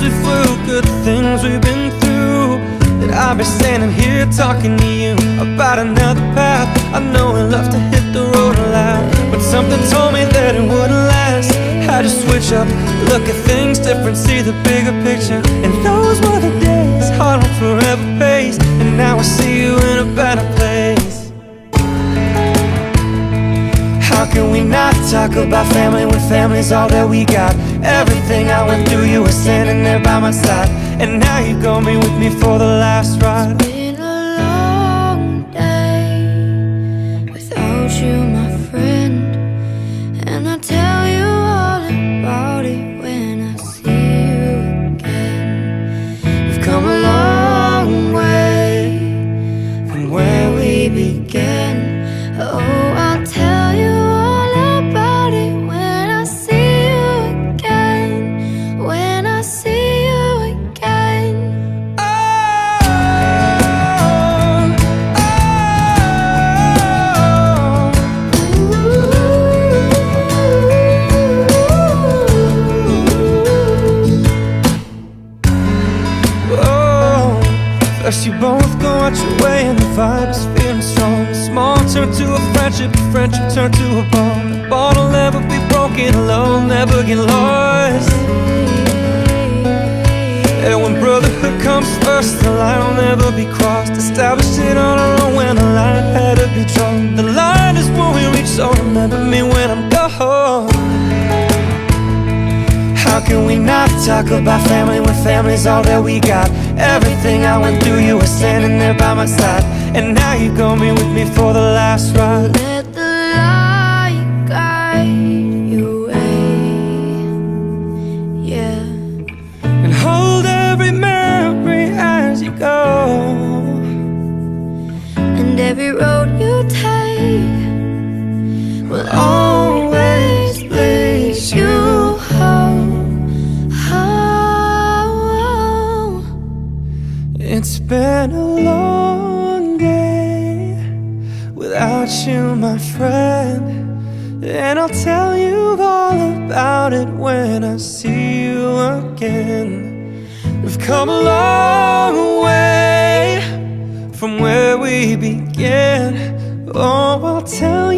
we flew, good things we've been through, that I'll be standing here talking to you about another path. I know we love to hit the road a lot, but something told me that it wouldn't last. Had to switch up, look at things different, see the bigger picture. And those were the days, heart on forever pace. And now I see you in a better place. How can we not talk about family when family's all that we got? Everything I went through, you were standing there by my side. And now you're gonna be with me for the last ride. It's been a long day without you, my friend, and I'll tell you all about it when I see you again. We've come a long way from where we began. Oh, I'll tell you all about it when I see you again. When I see you again. First you both go out your way and the vibe is feeling strong. Small turn to a friendship turn to a bond. The bond will never be broken, love will never get lost. And when brotherhood comes first, the line will never be crossed. Established it on our own when the line had to be drawn. The line is when we reach, so remember me when I'm gone. How can we not talk about family when family's all that we got? Everything I went through, you were standing there by my side. And now you're gonna be with me for the last ride. Let the light guide your way, yeah. And hold every memory as you go. And every road you take will always lead you home. It's been a long day without you, my friend, and I'll tell you all about it when I see you again. We've come a long way from where we began. Oh, I'll tell